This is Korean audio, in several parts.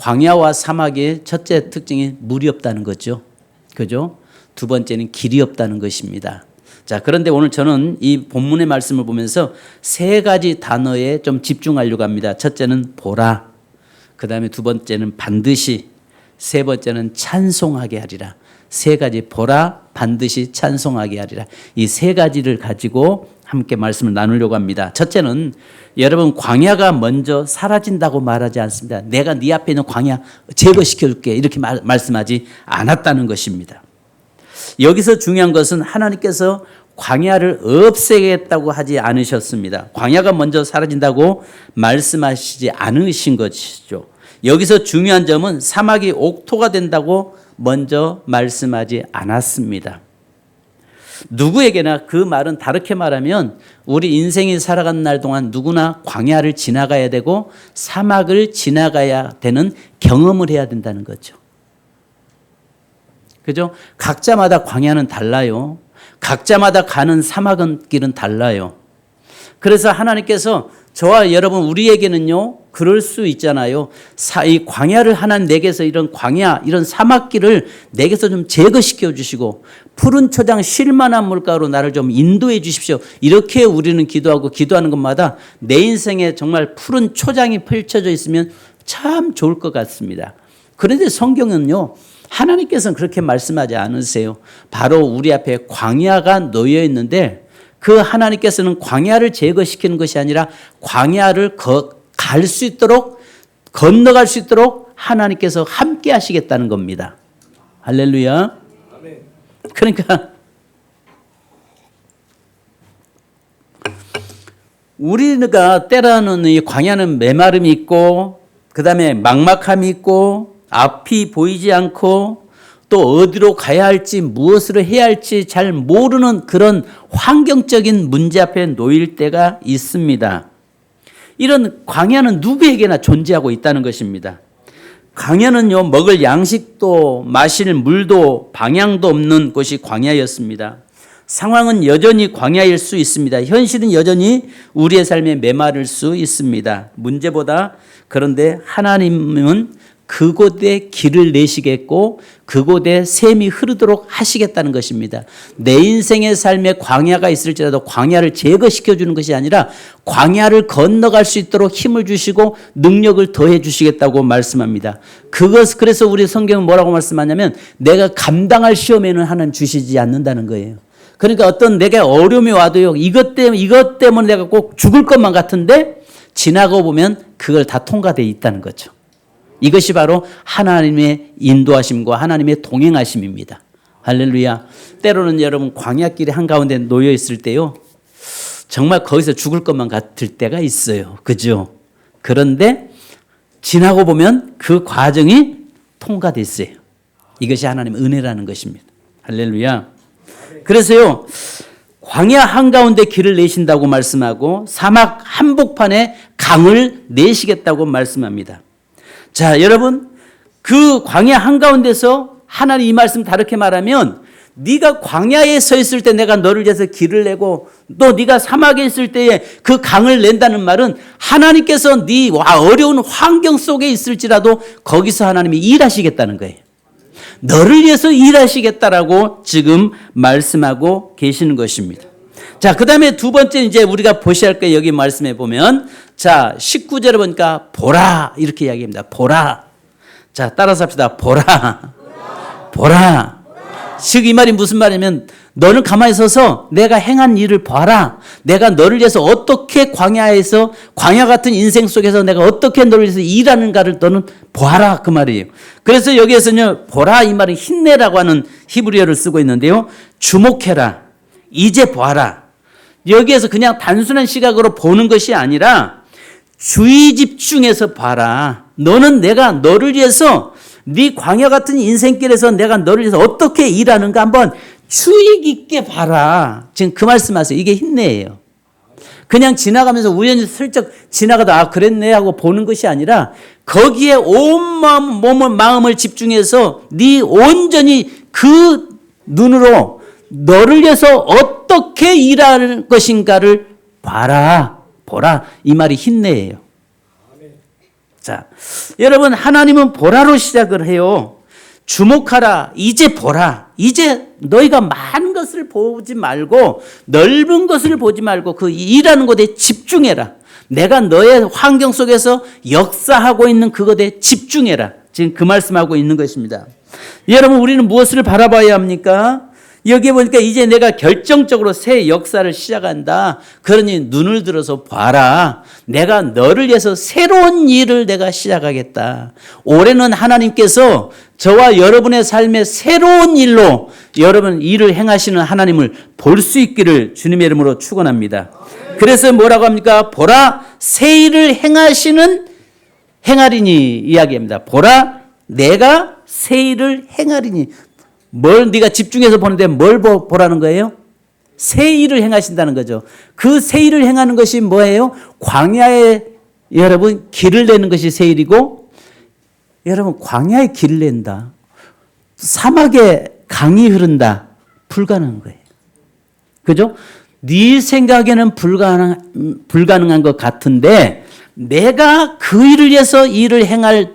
광야와 사막의 첫째 특징이 물이 없다는 거죠. 그죠? 두 번째는 길이 없다는 것입니다. 자, 그런데 오늘 저는 이 본문의 말씀을 보면서 세 가지 단어에 좀 집중하려고 합니다. 첫째는 보라, 그 다음에 두 번째는 반드시, 세 번째는 찬송하게 하리라. 세 가지, 보라, 반드시, 찬송하게 하리라. 이 세 가지를 가지고 함께 말씀을 나누려고 합니다. 첫째는 여러분, 광야가 먼저 사라진다고 말하지 않습니다. 내가 네 앞에 있는 광야 제거시켜줄게 이렇게 말씀하지 않았다는 것입니다. 여기서 중요한 것은 하나님께서 광야를 없애겠다고 하지 않으셨습니다. 광야가 먼저 사라진다고 말씀하시지 않으신 것이죠. 여기서 중요한 점은 사막이 옥토가 된다고 먼저 말씀하지 않았습니다. 누구에게나 그 말은 다르게 말하면 우리 인생이 살아가는 날 동안 누구나 광야를 지나가야 되고 사막을 지나가야 되는 경험을 해야 된다는 거죠. 그죠? 각자마다 광야는 달라요. 각자마다 가는 사막은 길은 달라요. 그래서 하나님께서 저와 여러분 우리에게는요, 그럴 수 있잖아요. 이 광야를 하나님 내게서 이런 광야, 이런 사막길을 내게서 좀 제거시켜 주시고 푸른 초장 쉴만한 물가로 나를 좀 인도해 주십시오. 이렇게 우리는 기도하고 기도하는 것마다 내 인생에 정말 푸른 초장이 펼쳐져 있으면 참 좋을 것 같습니다. 그런데 성경은요, 하나님께서는 그렇게 말씀하지 않으세요. 바로 우리 앞에 광야가 놓여 있는데 그 하나님께서는 광야를 제거시키는 것이 아니라 광야를 갈 수 있도록, 건너갈 수 있도록 하나님께서 함께 하시겠다는 겁니다. 할렐루야. 그러니까 우리가 때로는 이 광야는 메마름이 있고 그 다음에 막막함이 있고 앞이 보이지 않고 또 어디로 가야 할지 무엇을 해야 할지 잘 모르는 그런 환경적인 문제 앞에 놓일 때가 있습니다. 이런 광야는 누구에게나 존재하고 있다는 것입니다. 광야는요, 먹을 양식도 마실 물도 방향도 없는 곳이 광야였습니다. 상황은 여전히 광야일 수 있습니다. 현실은 여전히 우리의 삶에 메마를 수 있습니다. 문제보다 그런데 하나님은 그곳에 길을 내시겠고 그곳에 샘이 흐르도록 하시겠다는 것입니다. 내 인생의 삶에 광야가 있을지라도 광야를 제거시켜 주는 것이 아니라 광야를 건너갈 수 있도록 힘을 주시고 능력을 더해 주시겠다고 말씀합니다. 그래서 우리 성경은 뭐라고 말씀하냐면 내가 감당할 시험에는 하나님 주시지 않는다는 거예요. 그러니까 어떤 내게 어려움이 와도요, 이것 때문에 내가 꼭 죽을 것만 같은데 지나고 보면 그걸 다 통과되어 있다는 거죠. 이것이 바로 하나님의 인도하심과 하나님의 동행하심입니다. 할렐루야. 때로는 여러분 광야길의 한가운데 놓여 있을 때요, 정말 거기서 죽을 것만 같을 때가 있어요. 그죠? 그런데 지나고 보면 그 과정이 통과됐어요. 이것이 하나님의 은혜라는 것입니다. 할렐루야. 그래서요, 광야 한가운데 길을 내신다고 말씀하고 사막 한복판에 강을 내시겠다고 말씀합니다. 자, 여러분, 그 광야 한가운데서 하나님 이 말씀 다르게 말하면 네가 광야에 서 있을 때 내가 너를 위해서 길을 내고 또 네가 사막에 있을 때에 그 강을 낸다는 말은 하나님께서 네 어려운 환경 속에 있을지라도 거기서 하나님이 일하시겠다는 거예요. 너를 위해서 일하시겠다라고 지금 말씀하고 계시는 것입니다. 자, 그 다음에 두 번째 이제 우리가 보셔야 할 거예요. 여기 말씀해 보면 자, 19절에 보니까 보라 이렇게 이야기합니다. 보라. 자, 따라서 합시다. 보라. 보라. 즉 이 말이 무슨 말이냐면 너는 가만히 서서 내가 행한 일을 봐라. 내가 너를 위해서 어떻게 광야에서 광야 같은 인생 속에서 내가 어떻게 너를 위해서 일하는가를 너는 보아라 그 말이에요. 그래서 여기에서는 보라 이 말은 힘내라고 하는 히브리어를 쓰고 있는데요. 주목해라. 이제 보아라. 여기에서 그냥 단순한 시각으로 보는 것이 아니라 주의 집중해서 봐라. 너는 내가 너를 위해서 네 광야 같은 인생길에서 내가 너를 위해서 어떻게 일하는가 한번 주의 깊게 봐라. 지금 그 말씀하세요. 이게 힘내예요. 그냥 지나가면서 우연히 슬쩍 지나가다 그랬네 하고 보는 것이 아니라 거기에 온 마음을 집중해서 네 온전히 그 눈으로 너를 위해서 어떻게 일할 것인가를 봐라. 보라. 이 말이 힘내예요. 자, 여러분 하나님은 보라로 시작을 해요. 주목하라. 이제 보라. 이제 너희가 많은 것을 보지 말고 넓은 것을 보지 말고 그 일하는 것에 집중해라. 내가 너의 환경 속에서 역사하고 있는 그것에 집중해라. 지금 그 말씀하고 있는 것입니다. 여러분 우리는 무엇을 바라봐야 합니까? 여기 보니까 이제 내가 결정적으로 새 역사를 시작한다. 그러니 눈을 들어서 봐라. 내가 너를 위해서 새로운 일을 내가 시작하겠다. 올해는 하나님께서 저와 여러분의 삶에 새로운 일로 여러분 일을 행하시는 하나님을 볼 수 있기를 주님의 이름으로 축원합니다. 그래서 뭐라고 합니까? 보라 새 일을 행하시는 행하리니 이야기합니다. 보라 내가 새 일을 행하리니. 뭘 네가 집중해서 보는데 뭘 보라는 거예요? 새 일을 행하신다는 거죠. 그 새 일을 행하는 것이 뭐예요? 광야에 여러분 길을 내는 것이 새 일이고, 여러분 광야에 길을 낸다. 사막에 강이 흐른다. 불가능한 거예요. 그죠? 네 생각에는 불가능한 것 같은데 내가 그 일을 위해서 일을 행할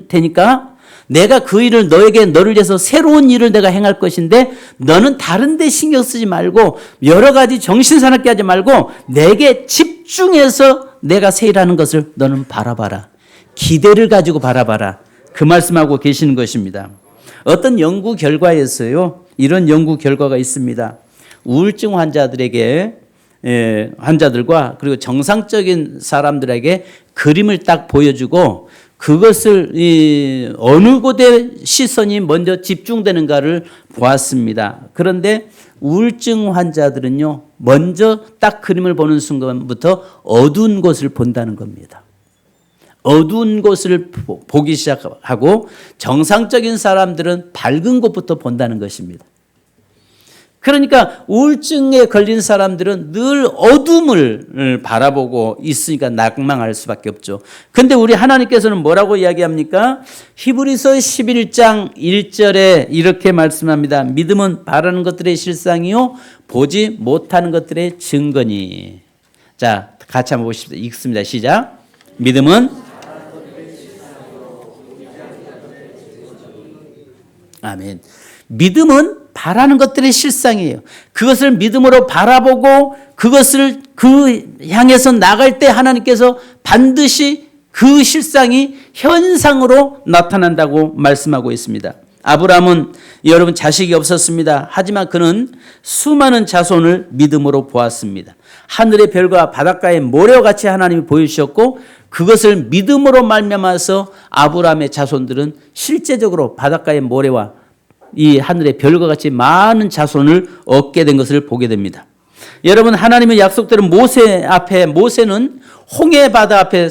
테니까 내가 그 일을 너를 위해서 새로운 일을 내가 행할 것인데 너는 다른 데 신경 쓰지 말고 여러 가지 정신사납게 하지 말고 내게 집중해서 내가 새 일하는 것을 너는 바라봐라. 기대를 가지고 바라봐라. 그 말씀하고 계시는 것입니다. 어떤 연구 결과에서요. 이런 연구 결과가 있습니다. 우울증 환자들과 그리고 정상적인 사람들에게 그림을 딱 보여주고 그것을 어느 곳에 시선이 먼저 집중되는가를 보았습니다. 그런데 우울증 환자들은요, 먼저 딱 그림을 보는 순간부터 어두운 곳을 본다는 겁니다. 어두운 곳을 보기 시작하고 정상적인 사람들은 밝은 곳부터 본다는 것입니다. 그러니까 우울증에 걸린 사람들은 늘 어둠을 바라보고 있으니까 낙망할 수밖에 없죠. 근데 우리 하나님께서는 뭐라고 이야기합니까? 히브리서 11장 1절에 이렇게 말씀합니다. 믿음은 바라는 것들의 실상이요 보지 못하는 것들의 증거니. 자, 같이 한번 보십시오. 읽습니다. 시작. 믿음은 아멘. 믿음은 바라는 것들의 실상이에요. 그것을 믿음으로 바라보고 그것을 향해서 나갈 때 하나님께서 반드시 그 실상이 현상으로 나타난다고 말씀하고 있습니다. 아브라함은 여러분 자식이 없었습니다. 하지만 그는 수많은 자손을 믿음으로 보았습니다. 하늘의 별과 바닷가의 모래와 같이 하나님이 보여주셨고 그것을 믿음으로 말미암아서 아브라함의 자손들은 실제적으로 바닷가의 모래와 이 하늘의 별과 같이 많은 자손을 얻게 된 것을 보게 됩니다. 여러분 하나님의 약속대로 모세는 홍해 바다 앞에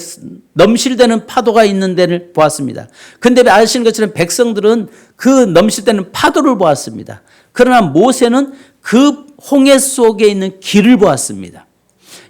넘실대는 파도가 있는 데를 보았습니다. 그런데 아시는 것처럼 백성들은 그 넘실대는 파도를 보았습니다. 그러나 모세는 그 홍해 속에 있는 길을 보았습니다.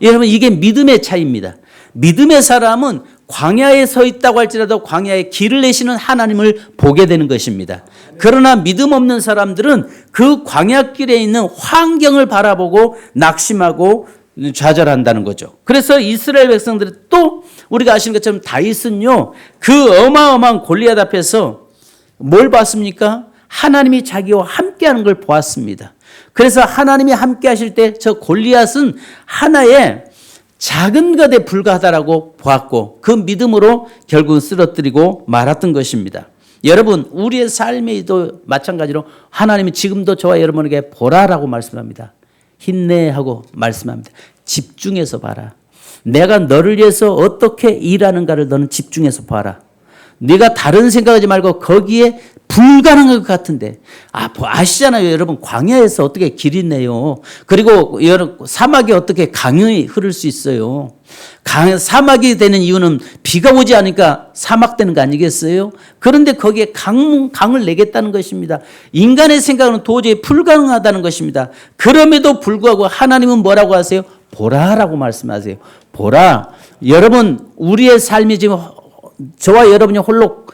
여러분 이게 믿음의 차이입니다. 믿음의 사람은 광야에 서 있다고 할지라도 광야에 길을 내시는 하나님을 보게 되는 것입니다. 그러나 믿음 없는 사람들은 그 광야길에 있는 환경을 바라보고 낙심하고 좌절한다는 거죠. 그래서 이스라엘 백성들은 또 우리가 아시는 것처럼 다윗은요, 그 어마어마한 골리앗 앞에서 뭘 봤습니까? 하나님이 자기와 함께하는 걸 보았습니다. 그래서 하나님이 함께 하실 때 저 골리앗은 하나의 작은 것에 불과하다라고 보았고 그 믿음으로 결국은 쓰러뜨리고 말았던 것입니다. 여러분 우리의 삶에도 마찬가지로 하나님이 지금도 저와 여러분에게 보라라고 말씀합니다. 힘내하고 말씀합니다. 집중해서 봐라. 내가 너를 위해서 어떻게 일하는가를 너는 집중해서 봐라. 네가 다른 생각하지 말고 거기에 불가능한 것 같은데 아시잖아요. 여러분 광야에서 어떻게 길이 내요. 그리고 사막이 어떻게 강이 흐를 수 있어요. 사막이 되는 이유는 비가 오지 않으니까 사막 되는 거 아니겠어요. 그런데 거기에 강을 내겠다는 것입니다. 인간의 생각은 도저히 불가능하다는 것입니다. 그럼에도 불구하고 하나님은 뭐라고 하세요? 보라라고 말씀하세요. 보라. 여러분 우리의 삶이 지금 저와 여러분이 홀로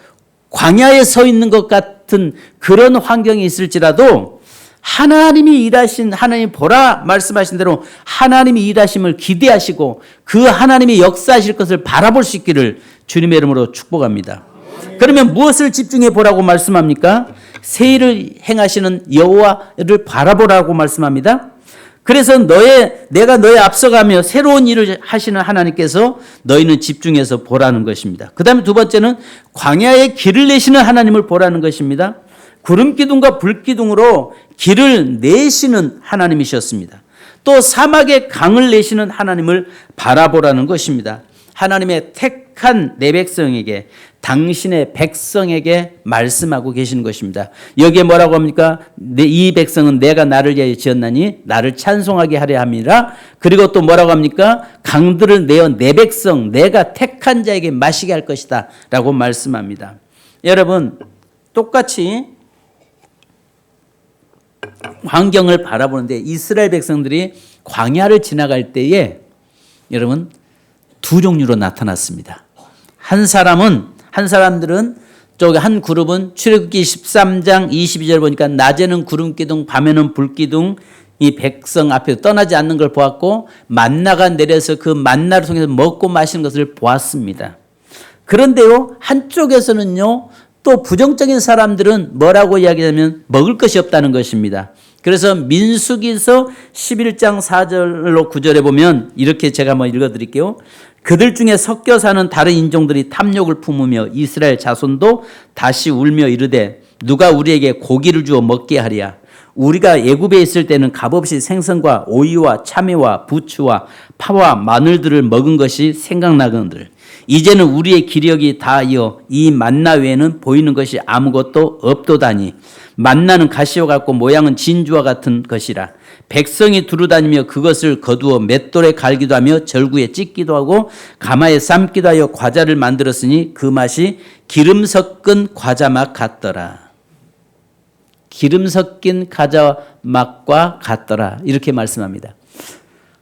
광야에 서 있는 것 같은 그런 환경이 있을지라도 하나님이 일하신, 하나님 보라 말씀하신 대로 하나님이 일하심을 기대하시고 그 하나님이 역사하실 것을 바라볼 수 있기를 주님의 이름으로 축복합니다. 그러면 무엇을 집중해 보라고 말씀합니까? 새 일을 행하시는 여호와를 바라보라고 말씀합니다. 그래서 내가 너에 앞서가며 새로운 일을 하시는 하나님께서 너희는 집중해서 보라는 것입니다. 그 다음에 두 번째는 광야에 길을 내시는 하나님을 보라는 것입니다. 구름기둥과 불기둥으로 길을 내시는 하나님이셨습니다. 또 사막에 강을 내시는 하나님을 바라보라는 것입니다. 하나님의 택한 내 백성에게, 당신의 백성에게 말씀하고 계시는 것입니다. 여기에 뭐라고 합니까? 이 백성은 내가 나를 위하여 지었나니 나를 찬송하게 하려 함이라. 그리고 또 뭐라고 합니까? 강들을 내어 내 백성, 내가 택한 자에게 마시게 할 것이다 라고 말씀합니다. 여러분, 똑같이 환경을 바라보는데 이스라엘 백성들이 광야를 지나갈 때에 여러분 두 종류로 나타났습니다. 한 사람들은 저기 한 그룹은 출애굽기 13장 22절 보니까 낮에는 구름기둥 밤에는 불기둥 이 백성 앞에 떠나지 않는 걸 보았고 만나가 내려서 그 만나를 통해서 먹고 마시는 것을 보았습니다. 그런데요 한쪽에서는요 또 부정적인 사람들은 뭐라고 이야기하면 먹을 것이 없다는 것입니다. 그래서 민수기서 11장 4절로 9절에 보면 이렇게 제가 한번 읽어드릴게요. 그들 중에 섞여 사는 다른 인종들이 탐욕을 품으며 이스라엘 자손도 다시 울며 이르되 누가 우리에게 고기를 주어 먹게 하랴. 우리가 애굽에 있을 때는 값없이 생선과 오이와 참외와 부추와 파와 마늘들을 먹은 것이 생각나거늘 이제는 우리의 기력이 다하여 이 만나 외에는 보이는 것이 아무것도 없도다니 만나는 가시와 같고 모양은 진주와 같은 것이라. 백성이 두루다니며 그것을 거두어 맷돌에 갈기도 하며 절구에 찢기도 하고 가마에 삶기도 하여 과자를 만들었으니 그 맛이 기름 섞은 과자 맛 같더라. 기름 섞인 과자 맛과 같더라. 이렇게 말씀합니다.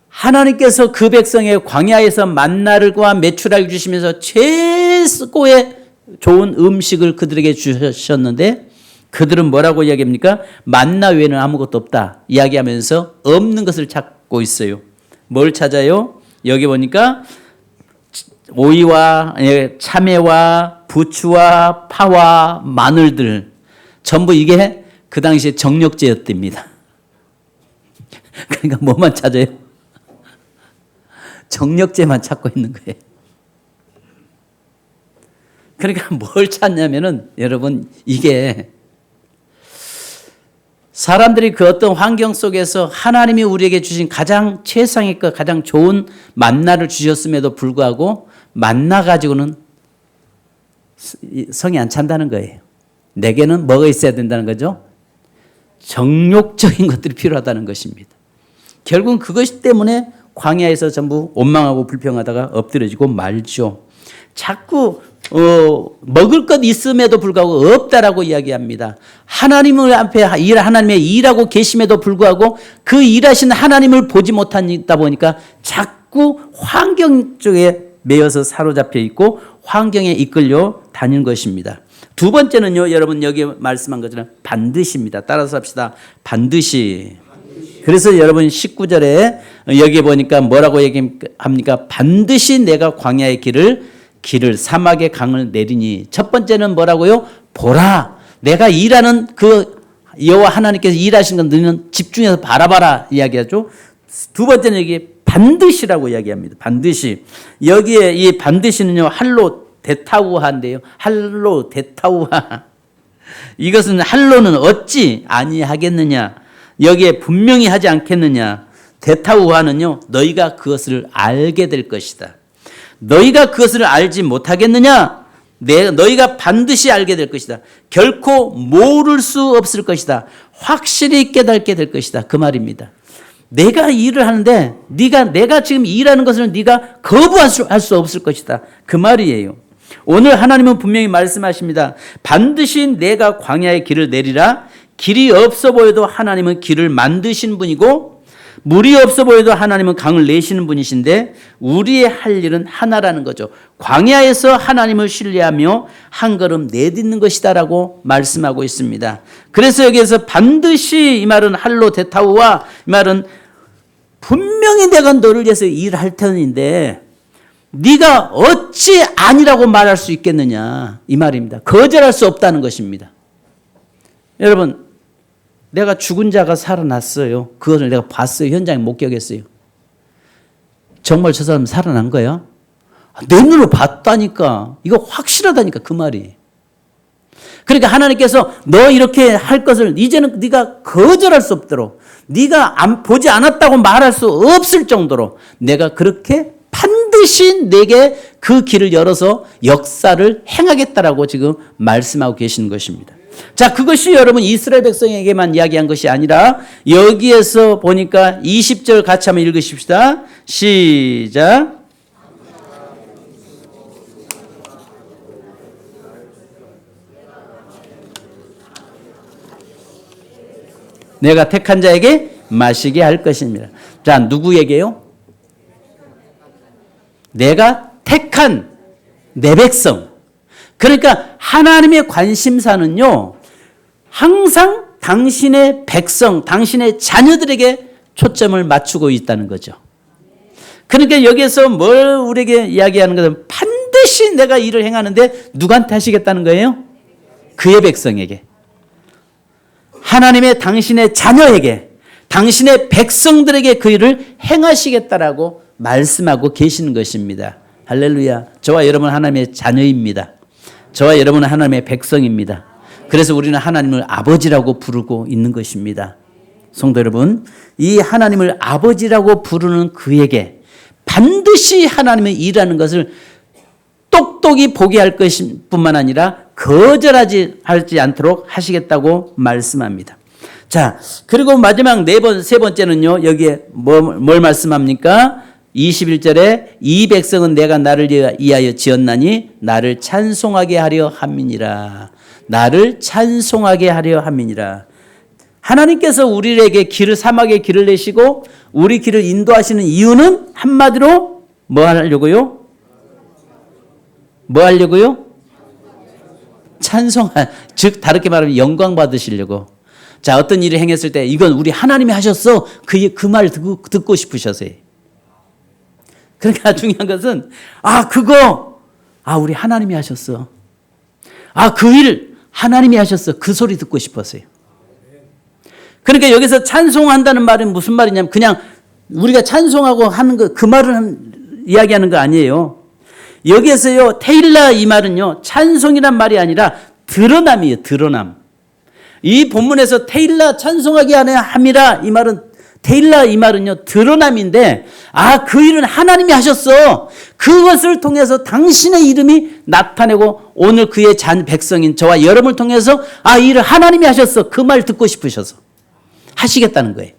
하나님께서 그 백성의 광야에서 만나를과 메추라기를 주시면서 최고의 좋은 음식을 그들에게 주셨는데 그들은 뭐라고 이야기합니까? 만나 외에는 아무것도 없다 이야기하면서 없는 것을 찾고 있어요. 뭘 찾아요? 여기 보니까 오이와 참외와 부추와 파와 마늘들 전부 이게 그 당시에 정력제였답니다. 그러니까 뭐만 찾아요? 정력제만 찾고 있는 거예요. 그러니까 뭘 찾냐면은 여러분 이게 사람들이 그 어떤 환경 속에서 하나님이 우리에게 주신 가장 최상의 것, 가장 좋은 만나를 주셨음에도 불구하고 만나 가지고는 성이 안 찬다는 거예요. 내게는 뭐가 있어야 된다는 거죠? 정욕적인 것들이 필요하다는 것입니다. 결국은 그것 때문에 광야에서 전부 원망하고 불평하다가 엎드려지고 말죠. 자꾸 먹을 것 있음에도 불구하고 없다라고 이야기합니다. 하나님을 앞에 하나님의 일하고 계심에도 불구하고 그 일하신 하나님을 보지 못하다 보니까 자꾸 환경 쪽에 매여서 사로잡혀 있고 환경에 이끌려 다니는 것입니다. 두 번째는요, 여러분 여기 말씀한 것처럼 반드시입니다. 따라서 합시다. 반드시. 그래서 여러분 19절에 여기 보니까 뭐라고 얘기합니까? 반드시 내가 광야의 길을 사막의 강을 내리니. 첫 번째는 뭐라고요? 보라. 내가 일하는 그 여호와 하나님께서 일하신 건 너희는 집중해서 바라봐라 이야기하죠. 두 번째는 여기 반드시라고 이야기합니다. 반드시. 여기에 이 반드시는요 할로 데타우하인데요. 할로 데타우하. 이것은 할로는 어찌 아니하겠느냐. 여기에 분명히 하지 않겠느냐. 데타우하는요 너희가 그것을 알게 될 것이다. 너희가 그것을 알지 못하겠느냐? 너희가 반드시 알게 될 것이다. 결코 모를 수 없을 것이다. 확실히 깨닫게 될 것이다. 그 말입니다. 내가 일을 하는데 내가 지금 일하는 것을 네가 거부할 수 없을 것이다. 그 말이에요. 오늘 하나님은 분명히 말씀하십니다. 반드시 내가 광야의 길을 내리라. 길이 없어 보여도 하나님은 길을 만드신 분이고 물이 없어 보여도 하나님은 강을 내시는 분이신데 우리의 할 일은 하나라는 거죠. 광야에서 하나님을 신뢰하며 한 걸음 내딛는 것이다라고 말씀하고 있습니다. 그래서 여기에서 반드시 이 말은 할로 데타우와 이 말은 분명히 내가 너를 위해서 일할 터인데 네가 어찌 아니라고 말할 수 있겠느냐 이 말입니다. 거절할 수 없다는 것입니다. 여러분, 내가 죽은 자가 살아났어요. 그것을 내가 봤어요. 현장에 목격했어요. 정말 저 사람 살아난 거야? 내 눈으로 봤다니까. 이거 확실하다니까 그 말이. 그러니까 하나님께서 너 이렇게 할 것을 이제는 네가 거절할 수 없도록 네가 보지 않았다고 말할 수 없을 정도로 내가 그렇게 반드시 내게 그 길을 열어서 역사를 행하겠다라고 지금 말씀하고 계시는 것입니다. 자, 그것이 여러분 이스라엘 백성에게만 이야기한 것이 아니라 여기에서 보니까 20절 같이 한번 읽으십시다. 시작. 내가 택한 자에게 마시게 할 것입니다. 자, 누구에게요? 내가 택한 내 백성. 그러니까 하나님의 관심사는요, 항상 당신의 백성, 당신의 자녀들에게 초점을 맞추고 있다는 거죠. 그러니까 여기에서 뭘 우리에게 이야기하는 것은 반드시 내가 일을 행하는데 누구한테 하시겠다는 거예요? 그의 백성에게. 하나님의 당신의 자녀에게, 당신의 백성들에게 그 일을 행하시겠다라고 말씀하고 계시는 것입니다. 할렐루야. 저와 여러분은 하나님의 자녀입니다. 저와 여러분은 하나님의 백성입니다. 그래서 우리는 하나님을 아버지라고 부르고 있는 것입니다. 성도 여러분, 이 하나님을 아버지라고 부르는 그에게 반드시 하나님의 일하는 것을 똑똑히 보게 할 것뿐만 아니라 거절하지 않도록 하시겠다고 말씀합니다. 자, 그리고 마지막 세 번째는요, 여기에 뭘 말씀합니까? 21절에 이 백성은 내가 나를 위하여 지었나니 나를 찬송하게 하려 함이니라. 나를 찬송하게 하려 함이니라. 하나님께서 우리에게 사막의 길을 내시고 우리 길을 인도하시는 이유는 한마디로 뭐 하려고요? 뭐 하려고요? 즉 다르게 말하면 영광 받으시려고. 자, 어떤 일을 행했을 때 이건 우리 하나님이 하셨어. 그 말 듣고 싶으셔서요. 그러니까 중요한 것은 우리 하나님이 하셨어. 그 일 하나님이 하셨어. 그 소리 듣고 싶었어요. 그러니까 여기서 찬송한다는 말은 무슨 말이냐면 그냥 우리가 찬송하고 하는 그 말을 이야기하는 거 아니에요. 여기에서요, 테일라 이 말은요, 찬송이란 말이 아니라 드러남이에요. 드러남. 이 본문에서 테일라 찬송하게 하려 함이라 이 말은 테일라 이 말은요, 드러남인데 그 일은 하나님이 하셨어. 그것을 통해서 당신의 이름이 나타내고 오늘 그의 백성인 저와 여러분을 통해서 이 일을 하나님이 하셨어. 그 말 듣고 싶으셔서 하시겠다는 거예요.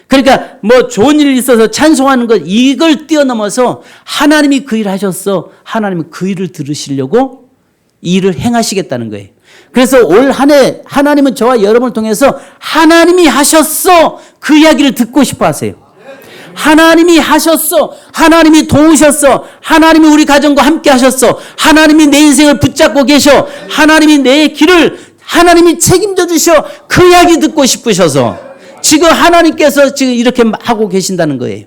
그러니까 뭐 좋은 일이 있어서 찬송하는 것 이걸 뛰어넘어서 하나님이 그 일을 하셨어. 하나님은 그 일을 들으시려고 이 일을 행하시겠다는 거예요. 그래서 올 한 해 하나님은 저와 여러분을 통해서 하나님이 하셨어. 그 이야기를 듣고 싶어 하세요. 하나님이 하셨어. 하나님이 도우셨어. 하나님이 우리 가정과 함께 하셨어. 하나님이 내 인생을 붙잡고 계셔. 하나님이 내 길을 하나님이 책임져 주셔. 그 이야기 듣고 싶으셔서 지금 하나님께서 지금 이렇게 하고 계신다는 거예요.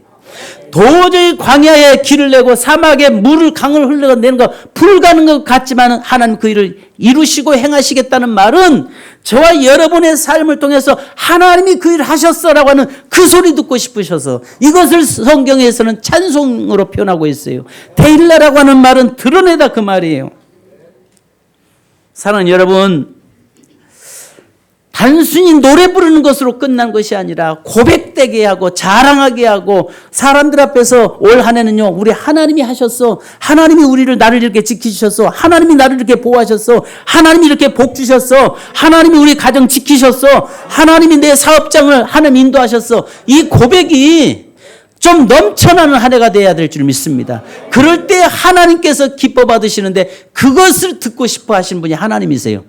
도저히 광야에 길을 내고 사막에 강을 흘러내는 거 불가능한 것 같지만 하나님 그 일을 이루시고 행하시겠다는 말은 저와 여러분의 삶을 통해서 하나님이 그 일을 하셨어라고 하는 그 소리 듣고 싶으셔서 이것을 성경에서는 찬송으로 표현하고 있어요. 테일라라고 하는 말은 드러내다 그 말이에요. 사랑하는 여러분, 단순히 노래 부르는 것으로 끝난 것이 아니라 고백되게 하고 자랑하게 하고 사람들 앞에서 올 한 해는요, 우리 하나님이 하셨어. 하나님이 나를 이렇게 지키셨어. 하나님이 나를 이렇게 보호하셨어. 하나님이 이렇게 복 주셨어. 하나님이 우리 가정 지키셨어. 하나님이 내 사업장을 하나님 인도하셨어. 이 고백이 좀 넘쳐나는 한 해가 돼야 될 줄 믿습니다. 그럴 때 하나님께서 기뻐 받으시는데 그것을 듣고 싶어 하시는 분이 하나님이세요.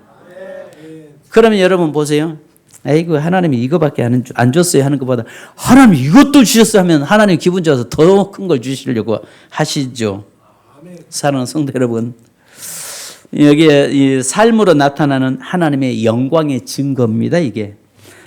그러면 여러분 보세요. 아이고 하나님이 이거밖에 안 줬어요 하는 것보다 하나님 이것도 주셨어 하면 하나님 기분 좋아서 더 큰 걸 주시려고 하시죠. 사랑하는 성도 여러분, 여기에 이 삶으로 나타나는 하나님의 영광의 증거입니다. 이게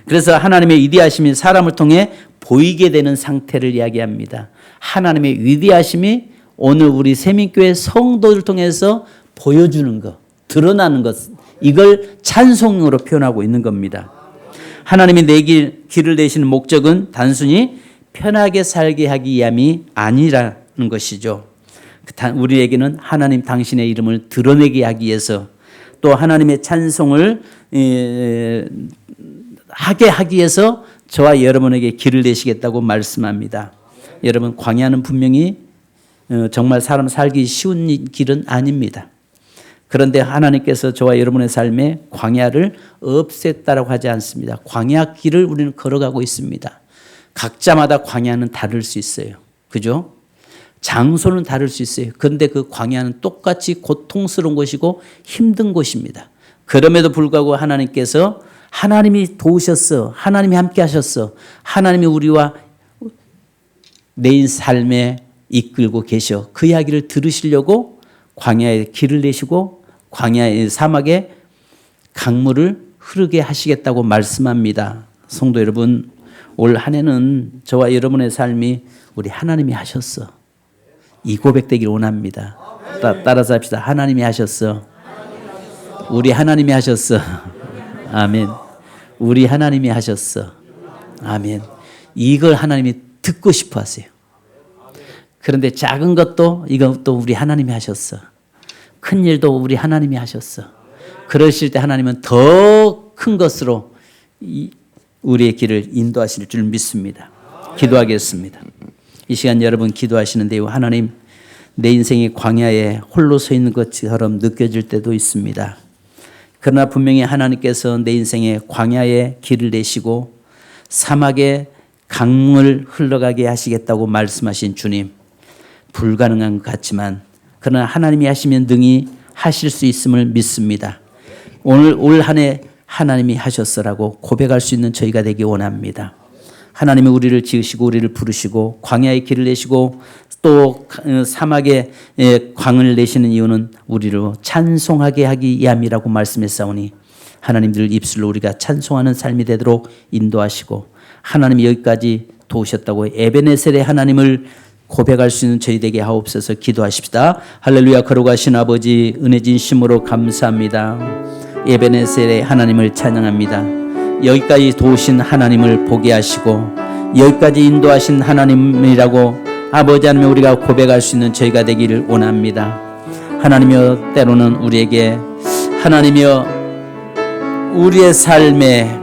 그래서 하나님의 위대하심이 사람을 통해 보이게 되는 상태를 이야기합니다. 하나님의 위대하심이 오늘 우리 세민교회 성도를 통해서 보여주는 것, 드러나는 것, 이걸 찬송으로 표현하고 있는 겁니다. 하나님이 내 길을 내시는 목적은 단순히 편하게 살게 하기 위함이 아니라는 것이죠. 우리에게는 하나님 당신의 이름을 드러내게 하기 위해서 또 하나님의 찬송을 하게 하기 위해서 저와 여러분에게 길을 내시겠다고 말씀합니다. 여러분 광야는 분명히 정말 사람 살기 쉬운 길은 아닙니다. 그런데 하나님께서 저와 여러분의 삶에 광야를 없앴다라고 하지 않습니다. 광야 길을 우리는 걸어가고 있습니다. 각자마다 광야는 다를 수 있어요. 그죠? 장소는 다를 수 있어요. 그런데 그 광야는 똑같이 고통스러운 곳이고 힘든 곳입니다. 그럼에도 불구하고 하나님께서 하나님이 도우셨어. 하나님이 함께 하셨어. 하나님이 우리와 내 삶에 이끌고 계셔. 그 이야기를 들으시려고 광야에 길을 내시고 광야의 사막에 강물을 흐르게 하시겠다고 말씀합니다. 성도 여러분, 올 한 해는 저와 여러분의 삶이 우리 하나님이 하셨어. 이 고백되기를 원합니다. 따라서 합시다. 하나님이 하셨어. 우리 하나님이 하셨어. 아멘. 우리 하나님이 하셨어. 아멘. 이걸 하나님이 듣고 싶어 하세요. 그런데 작은 것도 이것도 우리 하나님이 하셨어. 큰 일도 우리 하나님이 하셨어. 그러실 때 하나님은 더 큰 것으로 우리의 길을 인도하실 줄 믿습니다. 기도하겠습니다. 이 시간 여러분 기도하시는데요. 하나님, 내 인생이 광야에 홀로 서 있는 것처럼 느껴질 때도 있습니다. 그러나 분명히 하나님께서 내 인생에 광야에 길을 내시고 사막에 강물 흘러가게 하시겠다고 말씀하신 주님, 불가능한 것 같지만 그러나 하나님이 하시면 능히 하실 수 있음을 믿습니다. 오늘 올 한 해 하나님이 하셨어라고 고백할 수 있는 저희가 되기 원합니다. 하나님이 우리를 지으시고 우리를 부르시고 광야의 길을 내시고 또 사막에 광을 내시는 이유는 우리를 찬송하게 하기 위함이라고 말씀했사오니 하나님들 입술로 우리가 찬송하는 삶이 되도록 인도하시고 하나님이 여기까지 도우셨다고 에베네셀의 하나님을 고백할 수 있는 저희 되게 하옵소서. 기도하십시다. 할렐루야. 거룩하신 아버지, 은혜진 심으로 감사합니다. 에베네셀의 하나님을 찬양합니다. 여기까지 도우신 하나님을 보게 하시고 여기까지 인도하신 하나님이라고 아버지 하나님 우리가 고백할 수 있는 저희가 되기를 원합니다. 하나님이여, 때로는 우리에게 하나님이여 우리의 삶에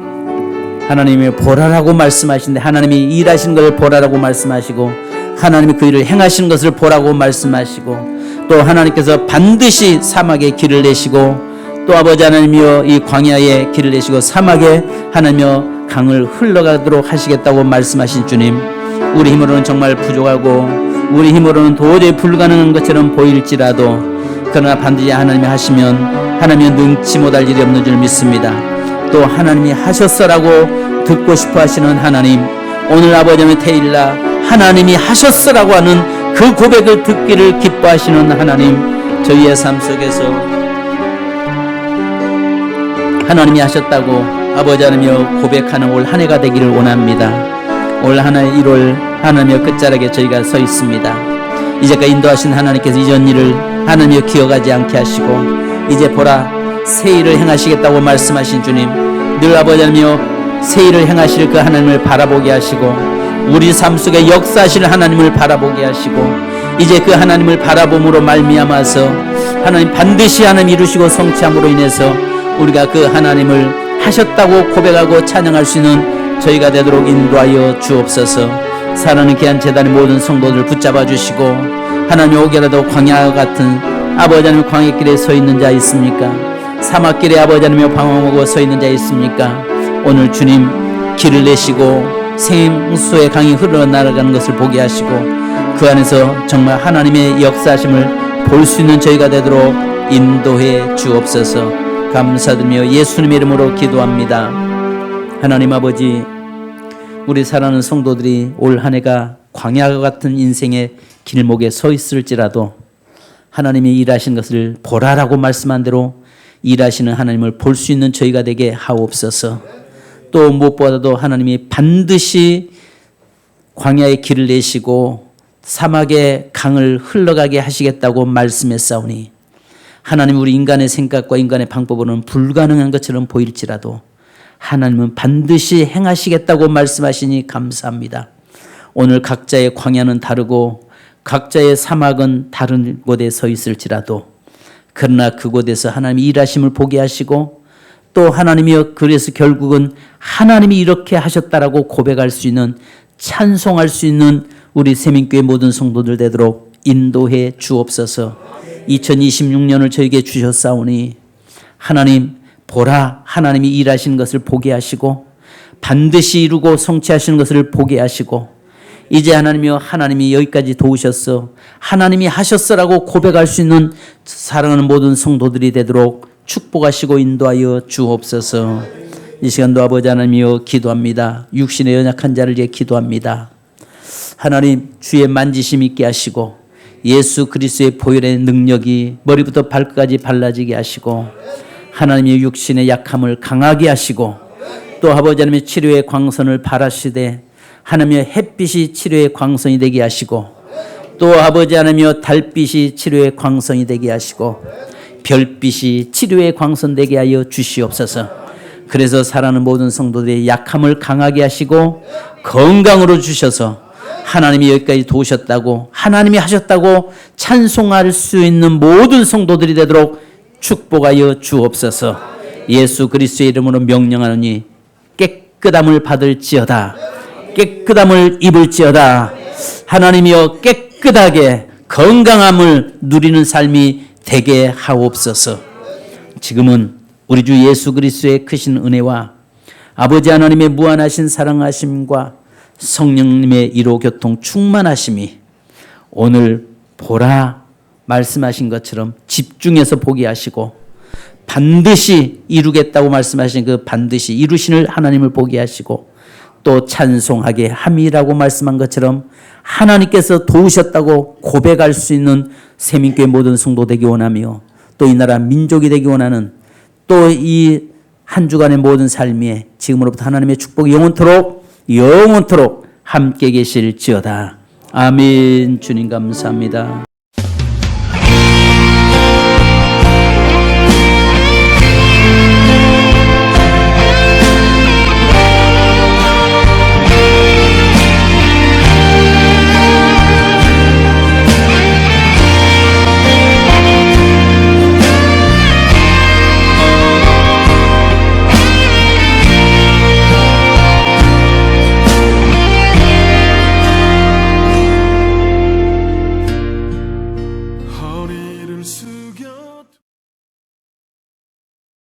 하나님이 보라라고 말씀하시는데 하나님이 일하시는 것을 보라라고 말씀하시고 하나님이 그 일을 행하시는 것을 보라고 말씀하시고 또 하나님께서 반드시 사막에 길을 내시고 또 아버지 하나님이여 이 광야에 길을 내시고 사막에 하나님이여 강을 흘러가도록 하시겠다고 말씀하신 주님, 우리 힘으로는 정말 부족하고 우리 힘으로는 도저히 불가능한 것처럼 보일지라도 그러나 반드시 하나님이 하시면 하나님이 능치 못할 일이 없는 줄 믿습니다. 또 하나님이 하셨어라고 듣고 싶어 하시는 하나님, 오늘 아버지의 태일날 하나님이 하셨어라고 하는 그 고백을 듣기를 기뻐하시는 하나님, 저희의 삶 속에서 하나님이 하셨다고 아버지 하나님이여 고백하는 올 한 해가 되기를 원합니다. 올 한 해 1월 하나님이여 끝자락에 저희가 서 있습니다. 이제까지 인도하신 하나님께서 이전 일을 하나님이여 기억하지 않게 하시고 이제 보라 새 일을 행하시겠다고 말씀하신 주님, 늘 아버지 하나님이여 새 일을 행하실 그 하나님을 바라보게 하시고 우리 삶 속에 역사하실 하나님을 바라보게 하시고 이제 그 하나님을 바라봄으로 말미암아서 하나님 반드시 하나님 이루시고 성취함으로 인해서 우리가 그 하나님을 하셨다고 고백하고 찬양할 수 있는 저희가 되도록 인도하여 주옵소서. 사랑하는 귀한 제단의 모든 성도들 붙잡아 주시고 하나님 오게라도 광야 같은 아버지 하나님 광야길에 서 있는 자 있습니까? 사막길에 아버지 하나님 방황하고 서 있는 자 있습니까? 오늘 주님 길을 내시고 생수의 강이 흘러나가는 것을 보게 하시고 그 안에서 정말 하나님의 역사하심을 볼 수 있는 저희가 되도록 인도해 주옵소서. 감사드리며 예수님의 이름으로 기도합니다. 하나님 아버지, 우리 사랑하는 성도들이 올 한 해가 광야와 같은 인생의 길목에 서 있을지라도 하나님이 일하신 것을 보라라고 말씀한 대로 일하시는 하나님을 볼 수 있는 저희가 되게 하옵소서. 또 무엇보다도 하나님이 반드시 광야의 길을 내시고 사막의 강을 흘러가게 하시겠다고 말씀했사오니 하나님, 우리 인간의 생각과 인간의 방법으로는 불가능한 것처럼 보일지라도 하나님은 반드시 행하시겠다고 말씀하시니 감사합니다. 오늘 각자의 광야는 다르고 각자의 사막은 다른 곳에 서 있을지라도 그러나 그곳에서 하나님이 일하심을 보게 하시고 또 하나님이여, 그래서 결국은 하나님이 이렇게 하셨다라고 고백할 수 있는, 찬송할 수 있는 우리 세민교회 모든 성도들 되도록 인도해 주옵소서. 2026년을 저에게 주셨사오니 하나님, 보라, 하나님이 일하시는 것을 보게 하시고 반드시 이루고 성취하시는 것을 보게 하시고 이제 하나님이여, 하나님이 여기까지 도우셨어, 하나님이 하셨어라고 고백할 수 있는 사랑하는 모든 성도들이 되도록 축복하시고 인도하여 주옵소서. 이 시간도 아버지 하나님이여 기도합니다. 육신의 연약한 자를 위해 기도합니다. 하나님, 주의 만지심 있게 하시고 예수 그리스도의 보혈의 능력이 머리부터 발끝까지 발라지게 하시고 하나님의 육신의 약함을 강하게 하시고 또 아버지 하나님의 치료의 광선을 발하시되 하나님의 햇빛이 치료의 광선이 되게 하시고 또 아버지 하나님이여 달빛이 치료의 광선이 되게 하시고 별빛이 치료의 광선 되게 하여 주시옵소서. 그래서 사랑하는 모든 성도들의 약함을 강하게 하시고 건강으로 주셔서 하나님이 여기까지 도우셨다고, 하나님이 하셨다고 찬송할 수 있는 모든 성도들이 되도록 축복하여 주옵소서. 예수 그리스도의 이름으로 명령하노니 깨끗함을 받을지어다, 깨끗함을 입을지어다. 하나님이여, 깨끗하게 건강함을 누리는 삶이 되게 하옵소서. 지금은 우리 주 예수 그리스도의 크신 은혜와 아버지 하나님의 무한하신 사랑하심과 성령님의 이로 교통 충만하심이 오늘 보라 말씀하신 것처럼 집중해서 보게 하시고 반드시 이루겠다고 말씀하신 그 반드시 이루시는 하나님을 보게 하시고 또 찬송하게 함이라고 말씀한 것처럼 하나님께서 도우셨다고 고백할 수 있는 세민교회 모든 성도 되기 원하며 또 이 나라 민족이 되기 원하는 또 이 한 주간의 모든 삶에 지금으로부터 하나님의 축복이 영원토록 함께 계실지어다. 아멘. 주님 감사합니다.